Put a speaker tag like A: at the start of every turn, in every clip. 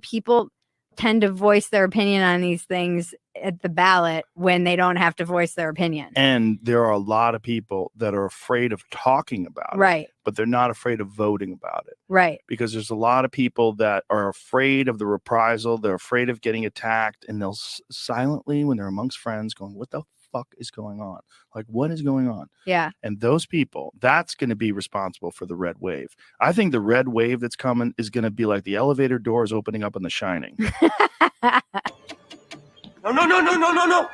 A: People tend to voice their opinion on these things at the ballot when they don't have to voice their opinion.
B: And there are a lot of people that are afraid of talking about it, but they're not afraid of voting about it.
A: Right.
B: Because there's a lot of people that are afraid of the reprisal. They're afraid of getting attacked. And they'll silently, when they're amongst friends, going, what the fuck is going on? Like, what is going on?
A: Yeah.
B: And those people, that's going to be responsible for the red wave. I think the red wave that's coming is going to be like the elevator doors opening up in The Shining.
C: No.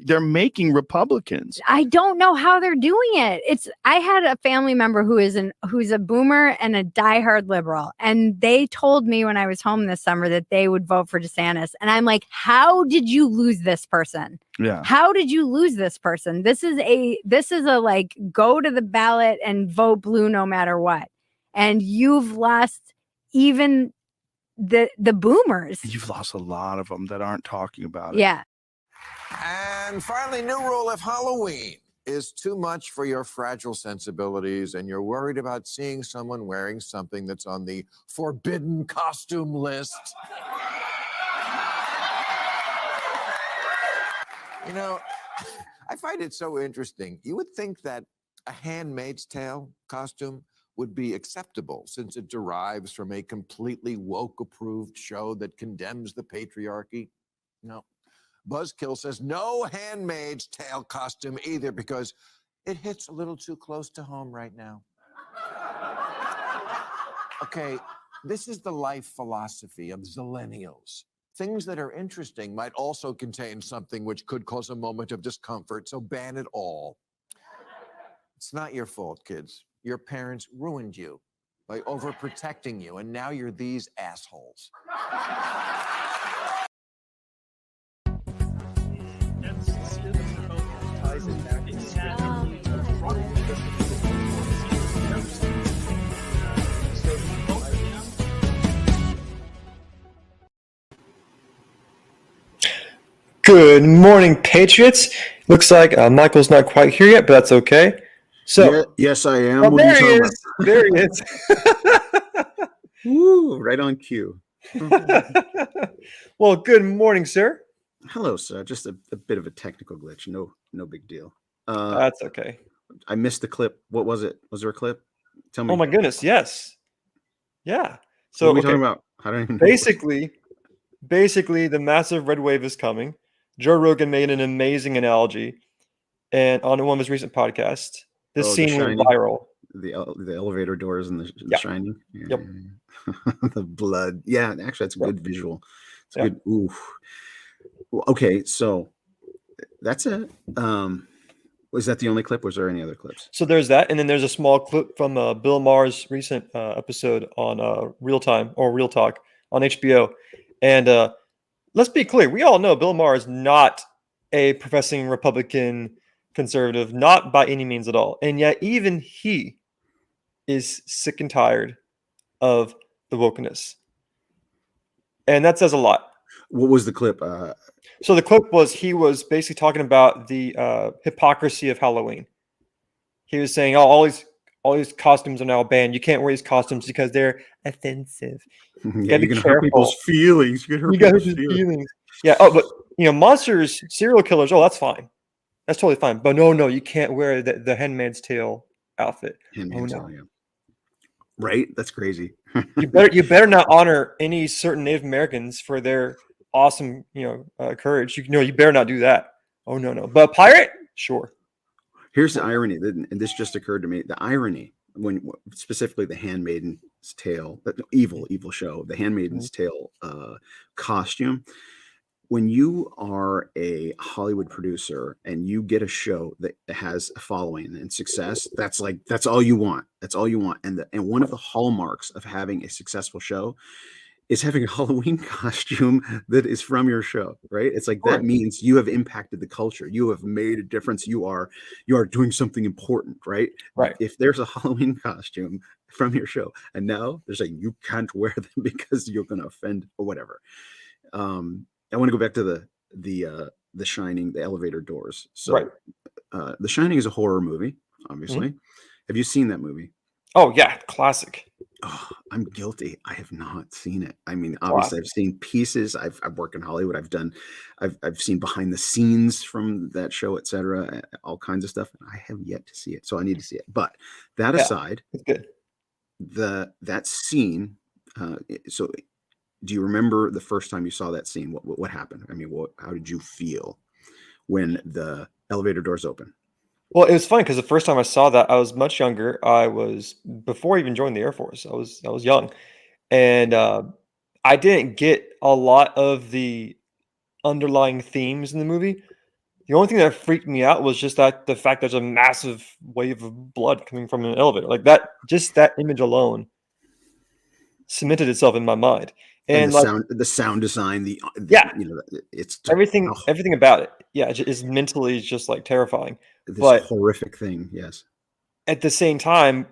B: They're making Republicans.
A: I don't know how they're doing it. I had a family member who's a boomer and a diehard liberal, and they told me when I was home this summer that they would vote for DeSantis, and I'm like, how did you lose this person?
B: Yeah.
A: How did you lose this person? This is a like, go to the ballot and vote blue no matter what, and you've lost even the boomers.
B: You've lost a lot of them that aren't talking about it.
A: Yeah.
D: And finally, new rule: if Halloween is too much for your fragile sensibilities and you're worried about seeing someone wearing something that's on the forbidden costume list, you know, I find it so interesting. You would think that a Handmaid's Tale costume would be acceptable since it derives from a completely woke-approved show that condemns the patriarchy. No. Buzzkill says no Handmaid's Tale costume either because it hits a little too close to home right now. Okay, this is the life philosophy of zillennials. Things that are interesting might also contain something which could cause a moment of discomfort, so ban it all. It's not your fault, kids. Your parents ruined you by overprotecting you, and now you're these assholes.
E: Good morning, Patriots. Looks like Michael's not quite here yet, but that's okay. So,
F: yes, I am.
E: Oh, there he is. There he is.
F: Woo, right on cue.
E: Well, good morning, sir.
F: Hello, sir. Just a bit of a technical glitch. No big deal.
E: That's okay.
F: I missed the clip. What was it? Was there a clip? Tell me.
E: Oh my goodness, yes. Yeah. So
F: what are we talking about? I don't even know.
E: Basically, the massive red wave is coming. Joe Rogan made an amazing analogy, and on one of his recent podcasts, this scene went viral.
F: The elevator doors and the Shining. Yeah.
E: Yep.
F: The blood. Yeah, actually, that's a good visual. It's a good. Oof. Okay, so that's it. Was that the only clip? Was there any other clips?
E: So there's that, and then there's a small clip from Bill Maher's recent episode on Real Time or Real Talk on HBO, and let's be clear, we all know Bill Maher is not a professing Republican conservative, not by any means at all. And yet even he is sick and tired of the wokeness. And that says a lot.
F: What was the clip?
E: So the clip was, he was basically talking about the hypocrisy of Halloween. He was saying, all these costumes are now banned. You can't wear these costumes because they're offensive.
F: Yeah, you're gonna hurt people's feelings.
E: You gotta hurt people's feelings. Yeah. Oh, but monsters, serial killers. Oh, that's fine. That's totally fine. But no, you can't wear the Handmaid's Tale outfit.
F: Handmaid's Tale, yeah. Right? That's crazy.
E: you better not honor any certain Native Americans for their awesome, courage. You better not do that. Oh no. But pirate, sure.
F: Here's the irony, and this just occurred to me. The irony, when specifically the Handmaid's Tale, evil show, the Handmaid's Tale costume. When you are a Hollywood producer and you get a show that has a following and success, that's all you want. That's all you want. And one of the hallmarks of having a successful show is having a Halloween costume that is from your show, right? It's like that
E: Correct.
F: means you have impacted the culture. You have made a difference. You are doing something important, right?
E: Right.
F: If there's a Halloween costume from your show, and now they're saying you can't wear them because you're going to offend or whatever. I want to go back to the Shining, the elevator doors. So,
E: Right.
F: The Shining is a horror movie, obviously. Have you seen that movie?
E: Oh yeah, classic.
F: Oh, I'm guilty. I have not seen it. I mean, obviously, I've seen pieces. I've worked in Hollywood. I've seen behind the scenes from that show, etc. All kinds of stuff. I have yet to see it, so I need to see it. But that
E: Yeah.
F: aside,
E: It's good.
F: that scene. So, do you remember the first time you saw that scene? What happened? I mean, how did you feel when the elevator doors open?
E: Well, it was funny because the first time I saw that, I was much younger. I was before I even joined the Air Force. I was young, and I didn't get a lot of the underlying themes in the movie. The only thing that freaked me out was just that the fact there's a massive wave of blood coming from an elevator. Like that, just that image alone cemented itself in my mind.
F: And
E: And like
F: the sound design,
E: Yeah.
F: it's
E: everything about it, yeah, is mentally just like terrifying.
F: this
E: But
F: horrific thing. Yes.
E: at the same time,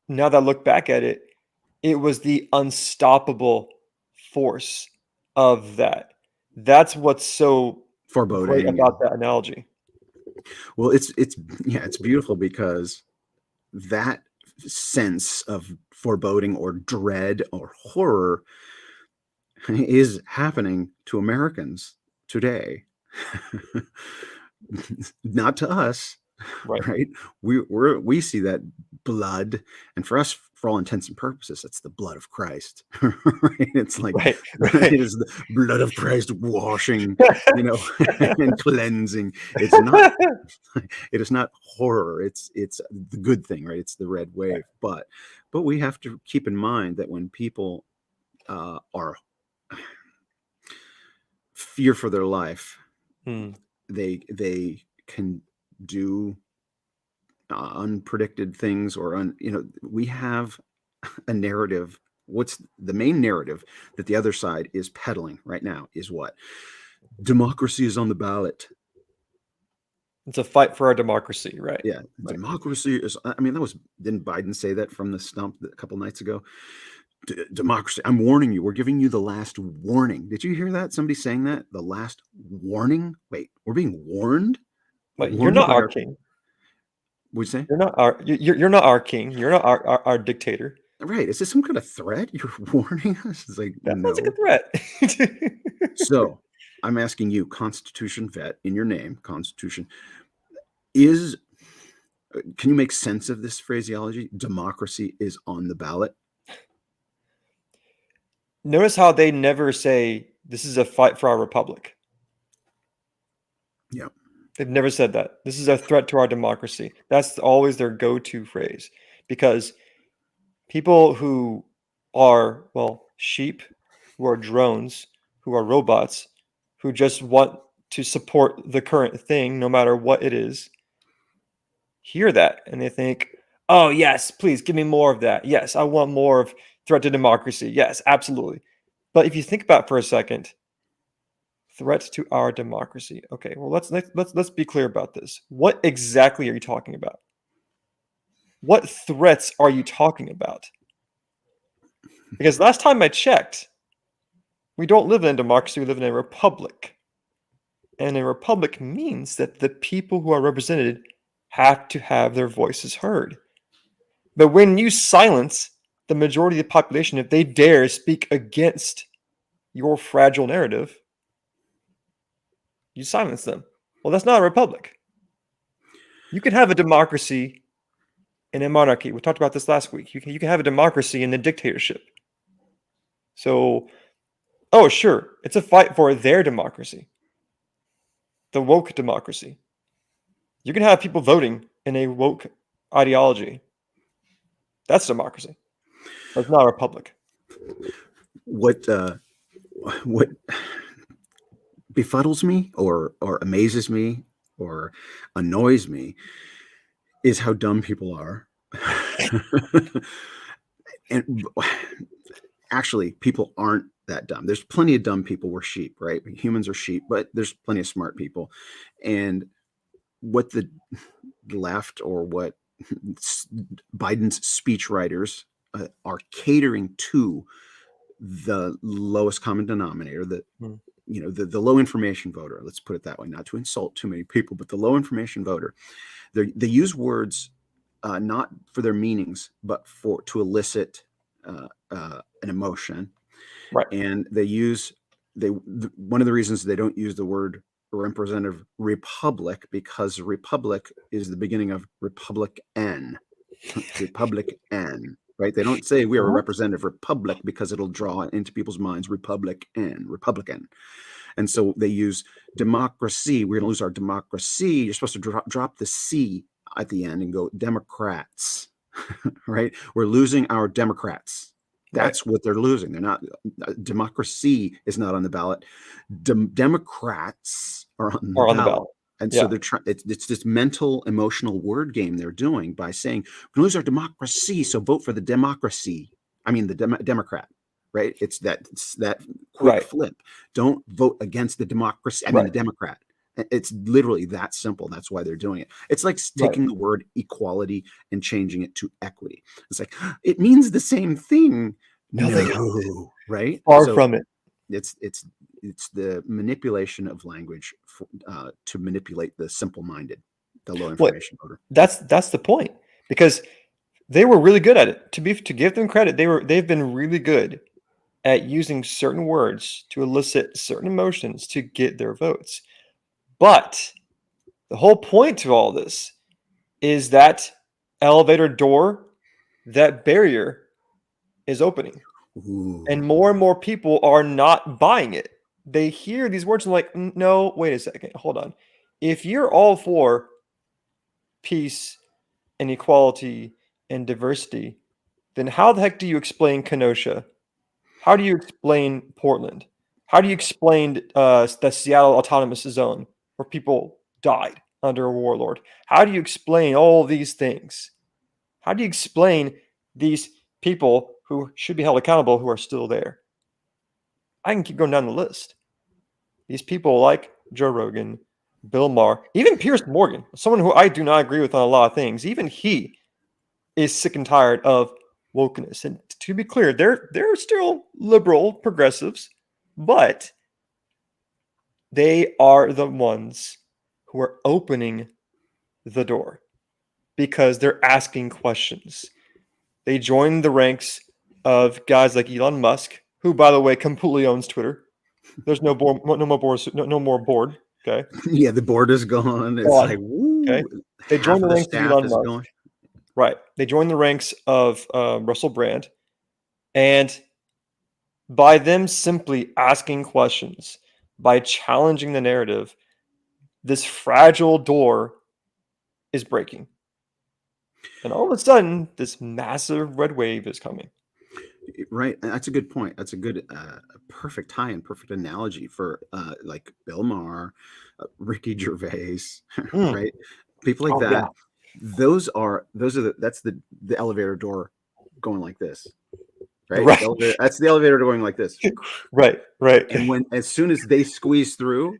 E: now that I look back at it, it was the unstoppable force of that. That's what's so great
F: Foreboding.
E: about that analogy.
F: Well, it's beautiful because that sense of foreboding or dread or horror is happening to Americans today. Not to us,
E: Right.
F: right? We see that blood, and for us, for all intents and purposes, it's the blood of Christ. Right? It's like
E: Right.
F: it is the blood of Christ washing, and cleansing. It's not it is not horror. It's the good thing, right? It's the red wave. But we have to keep in mind that when people are fear for their life, they can do unpredicted things, or we have a narrative. What's the main narrative that the other side is peddling right now is what? Democracy is on the ballot.
E: It's a fight for our democracy, right?
F: Yeah,
E: Right.
F: democracy is. I mean, didn't Biden say that from the stump a couple nights ago? Democracy. I'm warning you. We're giving you the last warning. Did you hear that? Somebody saying that? The last warning? Wait, we're being warned?
E: But you're
F: Warned
E: not
F: by
E: our king.
F: What'd you say?
E: You're not our king. You're not our dictator.
F: Right. Is this some kind of threat? You're warning us? It's like,
E: That
F: no.
E: sounds like a threat.
F: So I'm asking you, Constitution vet, in your name, Constitution, can you make sense of this phraseology? Democracy is on the ballot.
E: Notice how they never say this is a fight for our republic.
F: Yeah.
E: They've never said that. This is a threat to our democracy. That's always their go-to phrase, because people who are, well, sheep, who are drones, who are robots, who just want to support the current thing, no matter what it is, hear that and they think, oh, yes, please give me more of that. Yes, I want more of threat to democracy. Yes, absolutely. But if you think about it for a second, threat to our democracy. Okay, well, let's be clear about this. What exactly are you talking about? What threats are you talking about? Because last time I checked, we don't live in a democracy, we live in a republic. And a republic means that the people who are represented have to have their voices heard. But when you silence the majority of the population, if they dare speak against your fragile narrative, you silence them. Well, that's not a republic. You can have a democracy in a monarchy. We talked about this last week. You can have a democracy in a dictatorship. So, oh, sure, it's a fight for their democracy, the woke democracy. You can have people voting in a woke ideology. That's democracy. That's not a republic.
F: What befuddles me or amazes me or annoys me is how dumb people are. And actually, people aren't that dumb. There's plenty of dumb people. We're sheep, right? Humans are sheep, but there's plenty of smart people. And what the left or what Biden's speechwriters are catering to the lowest common denominator, the low information voter. Let's put it that way, not to insult too many people, but the low information voter. They use words not for their meanings, but to elicit an emotion.
E: Right.
F: And one of the reasons they don't use the word representative republic, because republic is the beginning of republican, right? They don't say we are a representative republic because it'll draw into people's minds republican. And so they use democracy. We're going to lose our democracy. You're supposed to drop the C at the end and go Democrats, right? We're losing our Democrats. That's what they're losing. They're not. Democracy is not on the ballot. Democrats are on the ballot. And so they're trying. It's this mental, emotional word game they're doing by saying we're gonna lose our democracy, so vote for the democracy. I mean the Democrat, right? It's that quick flip. Don't vote against the democracy. I mean the Democrat. It's literally that simple. That's why they're doing it. It's like taking the word equality and changing it to equity. It's like it means the same thing. No, right?
E: Far from it.
F: It's the manipulation of language to manipulate the simple-minded, the low information voter.
E: That's the point, because they were really good at it. To give them credit, they've been really good at using certain words to elicit certain emotions to get their votes. But the whole point to all this is that elevator door, that barrier is opening.
F: Ooh.
E: And more people are not buying it. They hear these words and like, no, wait a second, hold on. If you're all for peace and equality and diversity, then how the heck do you explain Kenosha? How do you explain Portland? How do you explain the Seattle Autonomous Zone where people died under a warlord? How do you explain all these things? How do you explain these people who should be held accountable who are still there? I can keep going down the list. These people like Joe Rogan, Bill Maher, even Piers Morgan, someone who I do not agree with on a lot of things, even he is sick and tired of wokeness. And to be clear, they're still liberal progressives, but they are the ones who are opening the door because they're asking questions. They join the ranks of guys like Elon Musk, who, by the way, completely owns Twitter. There's no more board. Okay.
F: Yeah, the board is gone. It's like, woo.
E: Okay. They join the ranks of Elon Musk.
F: Going.
E: Right. They join the ranks of Russell Brand, and by them simply asking questions, by challenging the narrative, this fragile door is breaking. And all of a sudden, this massive red wave is coming.
F: Right. That's a good point. That's a good, perfect tie-in, perfect analogy for like Bill Maher, Ricky Gervais, right? People like that. Yeah. That's the elevator door going like this. Right. That's the elevator door going like this.
E: Right.
F: And as soon as they squeeze through,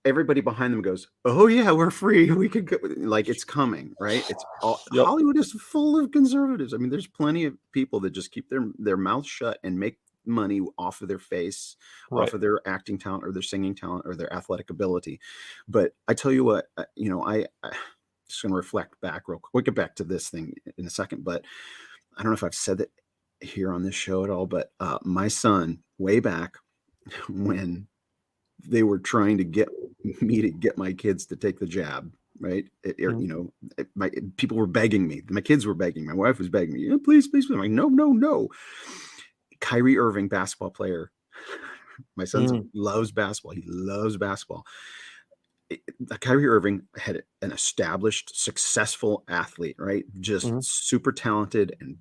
F: everybody behind them goes, "Oh yeah, we're free. We could go." Like it's coming, right? It's all, Hollywood is full of conservatives. I mean, there's plenty of people that just keep their mouth shut and make money off of their face, off of their acting talent or their singing talent or their athletic ability. But I tell you what, I just going to reflect back real quick. We'll get back to this thing in a second, but I don't know if I've said that here on this show at all. But my son, way back when they were trying to get me to get my kids to take the jab, right? People were begging me. My kids were begging. My wife was begging me, please. I'm like, no. Kyrie Irving, basketball player. My son loves basketball. He loves basketball. Kyrie Irving had an established, successful athlete, right? Just super talented and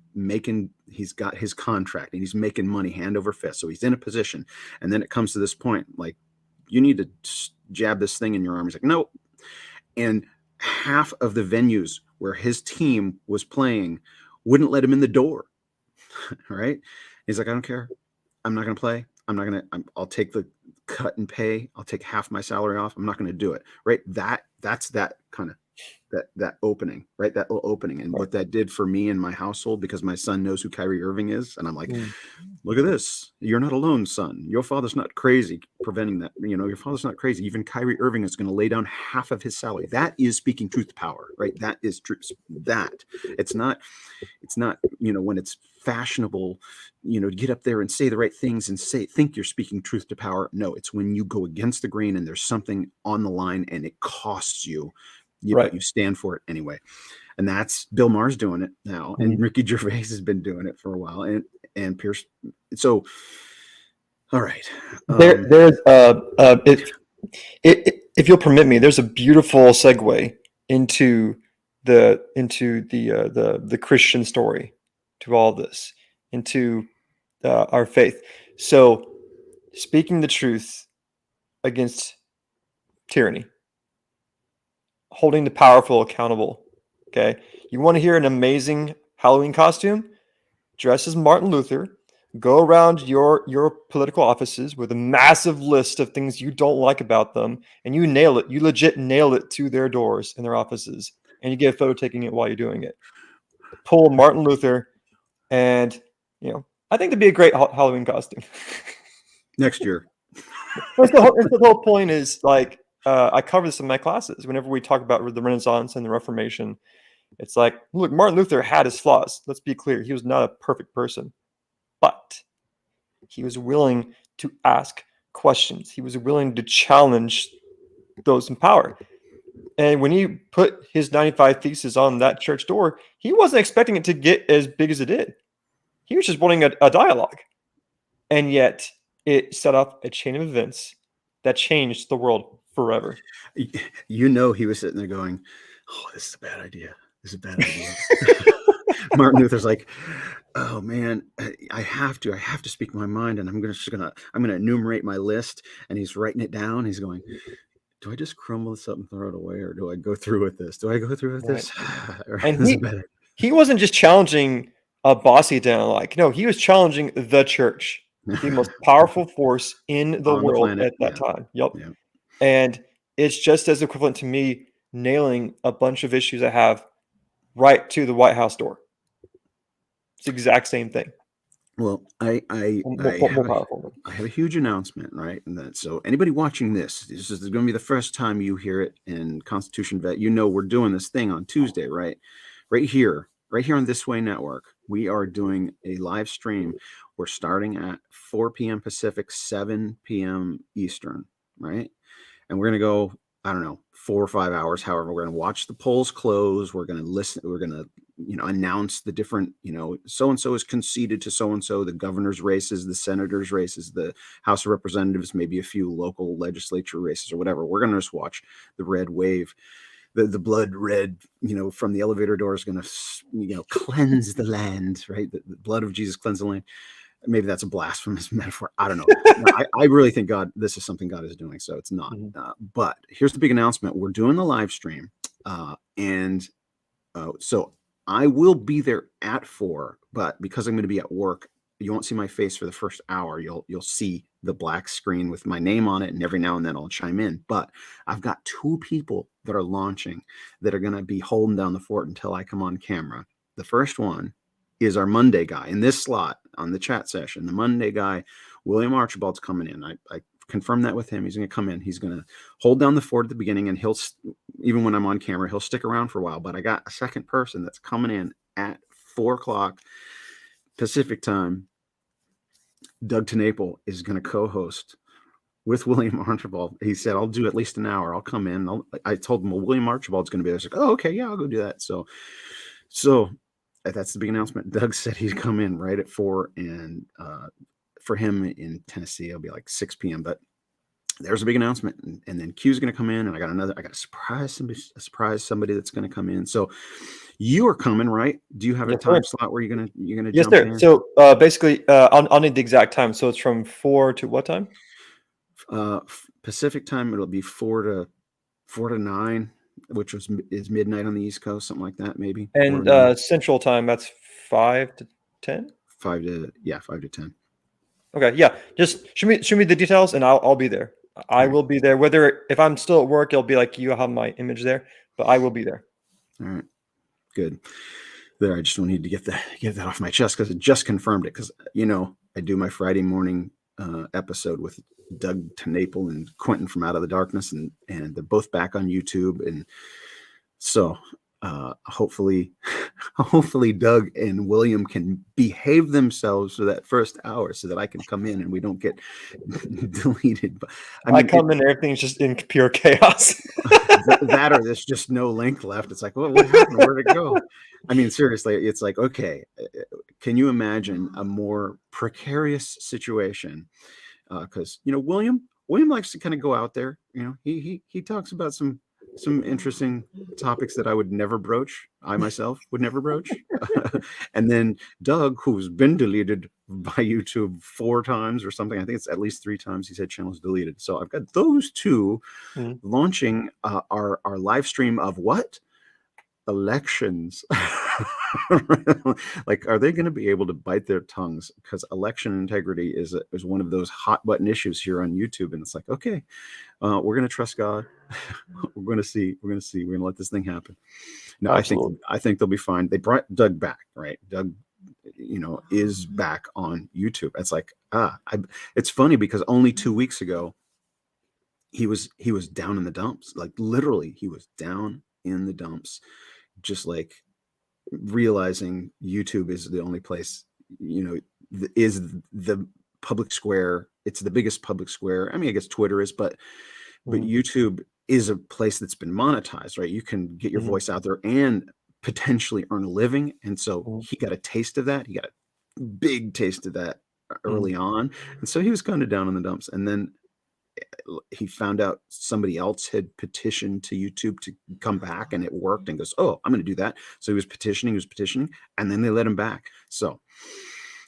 F: he's got his contract and he's making money hand over fist. So he's in a position. And then it comes to this point, like, you need to jab this thing in your arm. He's like, no. And half of the venues where his team was playing wouldn't let him in the door. Right? He's like, I don't care. I'm not going to play. I'll take the cut and pay. I'll take half my salary off. I'm not going to do it. Right. That's that kind of that opening, right? That little opening. And what that did for me and my household, because my son knows who Kyrie Irving is. And I'm like, look at this. You're not alone, son. Your father's not crazy preventing that. Your father's not crazy. Even Kyrie Irving is going to lay down half of his salary. That is speaking truth to power, right? That is truth. That it's not, when it's fashionable, to get up there and say the right things and think you're speaking truth to power. No, it's when you go against the grain and there's something on the line and it costs you. But you stand for it anyway. And that's Bill Maher's doing it now. And Ricky Gervais has been doing it for a while. And Pierce. So, all right.
E: There's if you'll permit me, there's a beautiful segue into the Christian story, to all this, into our faith. So, speaking the truth against tyranny, holding the powerful accountable. Okay. You want to hear an amazing Halloween costume? Dress as Martin Luther. Go around your political offices with a massive list of things you don't like about them, and you nail it. You legit nail it to their doors in their offices, and you get a photo taking it while you're doing it. Pull Martin Luther, and I think that'd be a great Halloween costume.
F: Next year.
E: The whole point is, like, I cover this in my classes whenever we talk about the Renaissance and the Reformation. It's like, look, Martin Luther had his flaws. Let's be clear. He was not a perfect person, but he was willing to ask questions. He was willing to challenge those in power. And when he put his 95 Theses on that church door, he wasn't expecting it to get as big as it did. He was just wanting a dialogue. And yet it set up a chain of events that changed the world forever.
F: He was sitting there going, "Oh, this is a bad idea. This is a bad idea." Martin Luther's like, "Oh man, I have to speak my mind, and I'm gonna enumerate my list." And he's writing it down. He's going, "Do I just crumble this up and throw it away, or do I go through with this?
E: And he wasn't just challenging a bossy down, like, no, he was challenging the church, the most powerful force in the world at that time. Yep. Yeah. And it's just as equivalent to me nailing a bunch of issues I have right to the White House door. It's the exact same thing.
F: Well, I have a huge announcement, right? And so anybody watching this is going to be the first time you hear it in Constitution Vet. We're doing this thing on Tuesday, right? Right here on This Way Network. We are doing a live stream. We're starting at 4 p.m. Pacific, 7 p.m. Eastern, right? And we're going to go, I don't know, 4 or 5 hours. However, we're going to watch the polls close. We're going to listen. We're going to, announce the different, so-and-so is conceded to so-and-so, the governor's races, the senator's races, the House of Representatives, maybe a few local legislature races or whatever. We're going to just watch the red wave. The blood red, from the elevator door is going to, cleanse the land, right? The blood of Jesus cleanse the land. Maybe that's a blasphemous metaphor. I don't know. I really think this is something God is doing. So it's not. But here's the big announcement. We're doing the live stream. So I will be there at 4, but because I'm going to be at work, you won't see my face for the first hour. You'll see the black screen with my name on it, and every now and then I'll chime in. But I've got 2 people that are launching that are going to be holding down the fort until I come on camera. The first one is our Monday guy in this slot on the chat session. The Monday guy, William Archibald's coming in. I confirmed that with him. He's going to come in. He's going to hold down the fort at the beginning, and even when I'm on camera, he'll stick around for a while. But I got a second person that's coming in at 4 o'clock Pacific time. Doug TeNapel is going to co-host with William Archibald. He said, "I'll do at least an hour. I'll come in." I told him, "Well, William Archibald's going to be there." I was like, "Oh, okay, yeah, I'll go do that." So that's the big announcement. Doug said he'd come in right at 4, and for him in Tennessee, it'll be like 6 p.m. But there's a big announcement, and then Q's going to come in, and I got a surprise somebody that's going to come in. So you are coming, right? Do you have a time slot where you're gonna
E: yes,
F: jump
E: sir.
F: in?
E: So basically, I'll need the exact time. So it's from 4 to what time?
F: Pacific time, it'll be 4 to 9, which is midnight on the East Coast, something like that, maybe.
E: And Central time, that's 5 to 10.
F: 5 to 10.
E: Okay, yeah. Just show me the details, and I'll be there. I will be there. Whether if I'm still at work, it'll be like you have my image there, but I will be there.
F: All right, good. There, I just need to get that off my chest because it just confirmed it. Because I do my Friday morning episode with Doug Tenaple and Quentin from Out of the Darkness, and they're both back on YouTube, and so hopefully Doug and William can behave themselves for that first hour so that I can come in and we don't get deleted. But
E: I come in, everything's just in pure chaos.
F: that or there's just no link left. It's like, what happened? Where'd it go? I mean, seriously, it's like, okay, can you imagine a more precarious situation? Because William likes to kind of go out there. He talks about some interesting topics that I would never broach. I myself would never broach. And then Doug, who's been deleted by YouTube 4 times or something. I think it's at least 3 times he said channels deleted. So I've got those two launching our live stream of what? Elections. Like, are they going to be able to bite their tongues? Because election integrity is one of those hot button issues here on YouTube, and it's like, okay, we're going to trust God. We're going to see. We're going to let this thing happen. No, absolutely. I think they'll be fine. They brought Doug back, right? Doug, is back on YouTube. It's like, it's funny because only 2 weeks ago he was down in the dumps. Like, literally, he was down in the dumps, just like realizing YouTube is the only place, is the public square. It's the biggest public square. I mean, I guess Twitter is, but YouTube is a place that's been monetized, right? You can get your voice out there and potentially earn a living. And so he got a taste of that. He got a big taste of that early on. And so he was kind of down in the dumps. And then he found out somebody else had petitioned to YouTube to come back, and it worked, and goes, oh, I'm going to do that. So he was petitioning, and then they let him back. So,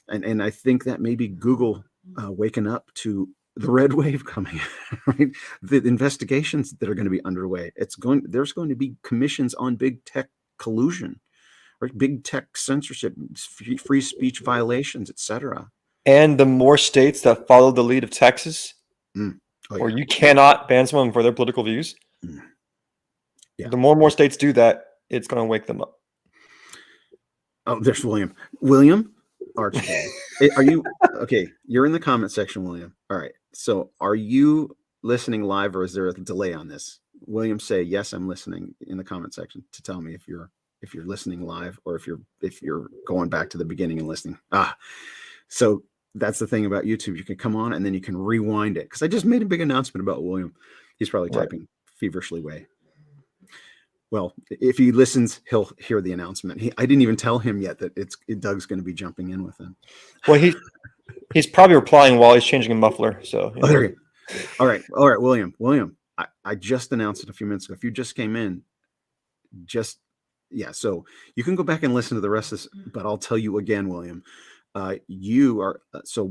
F: and I think that maybe Google waking up to the red wave coming, right? The investigations that are going to be underway. There's going to be commissions on big tech collusion, right? Big tech censorship, free speech violations, etc.
E: And the more states that follow the lead of Texas, or you cannot ban someone for their political views. Yeah. The more and more states do that, it's going to wake them up.
F: Oh, there's William. William Archibald. Are you okay? You're in the comment section, William. All right. So are you listening live, or is there a delay on this? William, say yes, I'm listening in the comment section to tell me if you're listening live, or if you're going back to the beginning and listening. So that's the thing about YouTube. You can come on and then you can rewind it. Because I just made a big announcement about William. He's probably typing feverishly away. Well, if he listens, he'll hear the announcement. I didn't even tell him yet that Doug's going to be jumping in with him.
E: Well, he's probably replying while he's changing a muffler. So
F: there you go. All right, William. I just announced it a few minutes ago. If you just came in, so you can go back and listen to the rest of this. But I'll tell you again, William. You are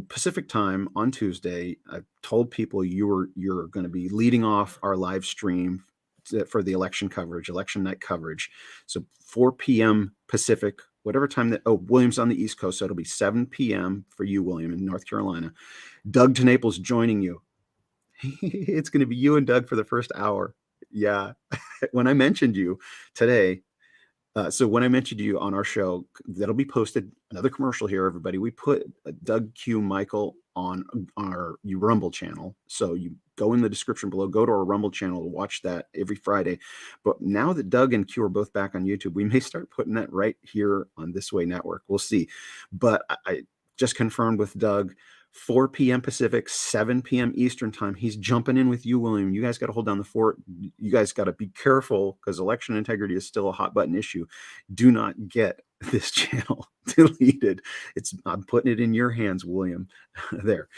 F: Pacific time on Tuesday. I told people you're going to be leading off our live stream for the election night coverage. So 4 p.m. Pacific, whatever time William's on the East Coast, so it'll be 7 p.m. for you, William, in North Carolina. Doug Tenaple's joining you. It's going to be you and Doug for the first hour. Yeah. When I mentioned you today. So when I mentioned you on our show, that'll be posted. Another commercial here, everybody. We put Doug Q Michael on our Rumble channel. So you go in the description below, go to our Rumble channel to watch that every Friday. But now that Doug and Q are both back on YouTube, we may start putting that right here on This Way Network. We'll see. But I just confirmed with Doug, 4 p.m. Pacific, 7 p.m. Eastern time. He's jumping in with you, William. You guys got to hold down the fort. You guys got to be careful because election integrity is still a hot button issue. Do not get this channel deleted. I'm putting it in your hands, William. There.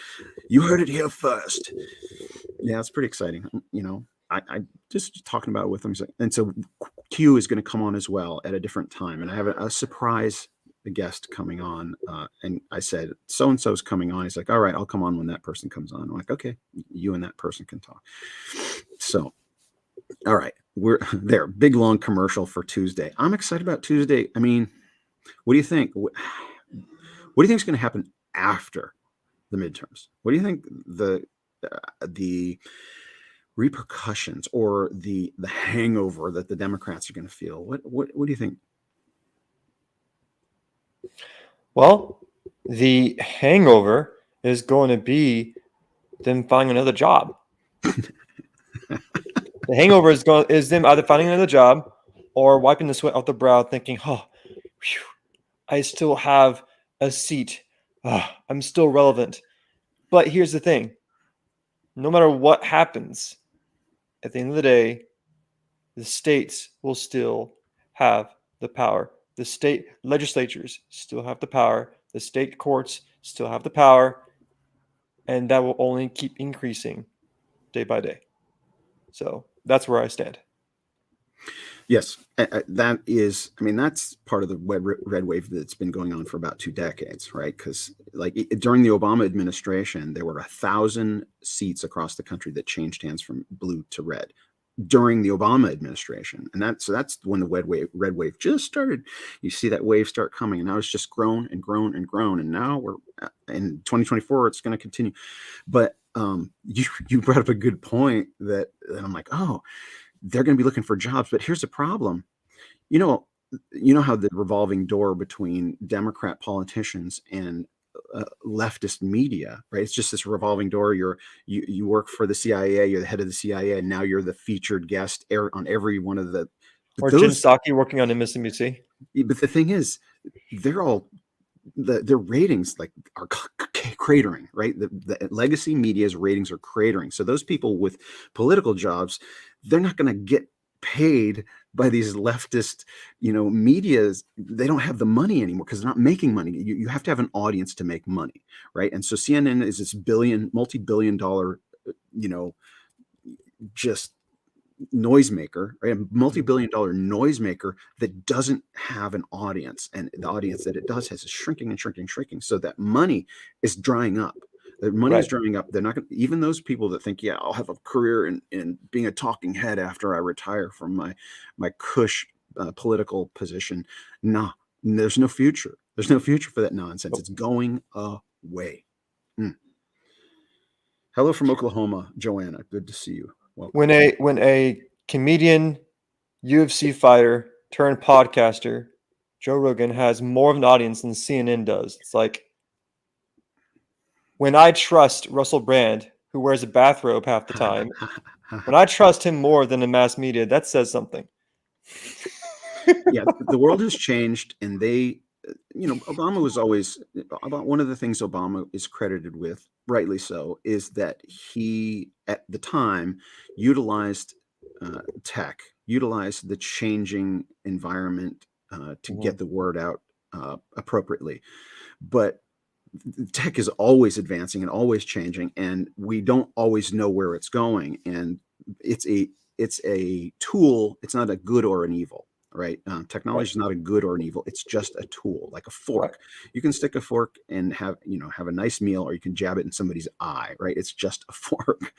F: You heard it here first. Yeah, it's pretty exciting. I just talking about it with him. And so Q is going to come on as well at a different time. And I have a surprise guest coming on, and I said so-and-so's coming on. He's like, all right, I'll come on when that person comes on. I'm like, okay, you and that person can talk. So all right, we're there. Big long commercial for Tuesday. I'm excited about Tuesday. I mean, what do you think? What do you think is going to happen after the midterms? What do you think the repercussions or the hangover that the Democrats are going to feel? What do you think?
E: Well, the hangover is going to be them finding another job. The hangover is them either finding another job or wiping the sweat off the brow, thinking, "Oh, whew, I still have a seat. I'm still relevant." But here's the thing: no matter what happens, at the end of the day, the states will still have the power. The state legislatures still have the power. The state courts still have the power, and that will only keep increasing day by day. So that's where I stand.
F: Yes, that is. I mean, that's part of the red wave that's been going on for about 2 decades, right? Because during the Obama administration, there were 1,000 seats across the country that changed hands from blue to red during the Obama administration, and that's when the red wave just started. You see that wave start coming, and now it's just grown and grown and grown, and now we're in 2024. It's going to continue, but you brought up a good point that I'm like, oh, they're going to be looking for jobs. But here's the problem. You know how the revolving door between Democrat politicians and leftist media, right? It's just this revolving door. You work for the CIA, you're the head of the CIA, and now you're the featured guest on every one of the.
E: Or Jen Psaki working on MSNBC.
F: But the thing is, they're all their ratings are cratering, right? The legacy media's ratings are cratering. So those people with political jobs, they're not going to get paid by these leftist, medias. They don't have the money anymore because they're not making money. You have to have an audience to make money, right? And so CNN is this multi-billion dollar, just noisemaker, right? A multi-billion dollar noisemaker that doesn't have an audience, and the audience that it does has is shrinking and shrinking and shrinking. So that money is drying up. The money is drying up. They're not going. Even those people that think, yeah, I'll have a career in being a talking head after I retire from my cush political position. Nah, there's no future. There's no future for that nonsense. It's going away. Hello from Oklahoma, Joanna. Good to see you. Welcome.
E: When a comedian, UFC fighter turned podcaster, Joe Rogan, has more of an audience than CNN does. It's like, when I trust Russell Brand, who wears a bathrobe half the time, when I trust him more than the mass media, that says something.
F: Yeah, the world has changed, and Obama was always about one of the things Obama is credited with, rightly so, is that he at the time utilized tech, utilized the changing environment to get the word out appropriapropriately. But tech is always advancing and always changing, and we don't always know where it's going. And it's a tool. It's not a good or an evil. Right. Technology is not a good or an evil. It's just a tool, like a fork. Right. You can stick a fork and have a nice meal, or you can jab it in somebody's eye. Right. It's just a fork.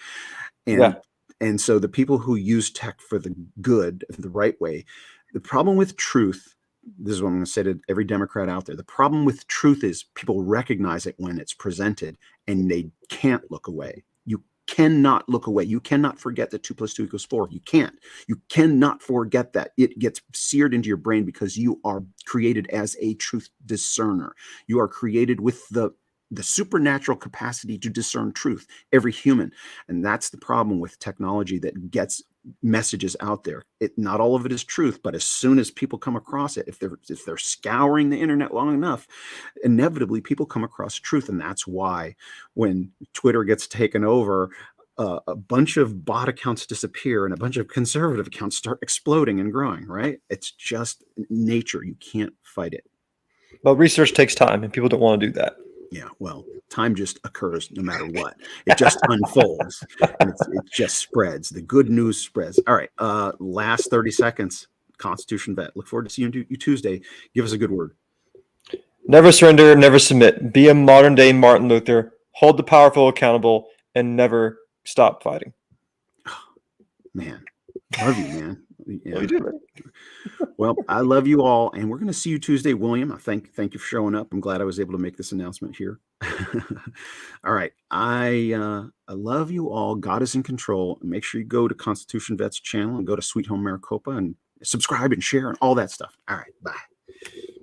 F: And so the people who use tech for the good, the right way, the problem with truth, this is what I'm going to say to every Democrat out there. The problem with truth is people recognize it when it's presented, and they can't look away. You cannot look away. You cannot forget that 2 + 2 = 4. You can't. You cannot forget that. It gets seared into your brain because you are created as a truth discerner. You are created with the supernatural capacity to discern truth, every human. And that's the problem with technology that gets messages out there. Not all of it is truth, but as soon as people come across it, if they're scouring the internet long enough, inevitably people come across truth. And that's why when Twitter gets taken over, a bunch of bot accounts disappear and a bunch of conservative accounts start exploding and growing, right? It's just nature. You can't fight it.
E: But research takes time, and people don't want to do that.
F: Yeah, well, time just occurs no matter what. It just unfolds, and it just spreads. The good news spreads. All right, last 30 seconds. Constitution vet. Look forward to seeing you Tuesday. Give us a good word.
E: Never surrender, never submit. Be a modern-day Martin Luther. Hold the powerful accountable, and never stop fighting.
F: Man, love you, man. Yeah.
E: Well, you do, man.
F: Well, I love you all, and we're going to see you Tuesday, William. I thank you for showing up. I'm glad I was able to make this announcement here. All right. I love you all. God is in control. Make sure you go to Constitution Vets channel and go to Sweet Home Maricopa and subscribe and share and all that stuff. All right. Bye.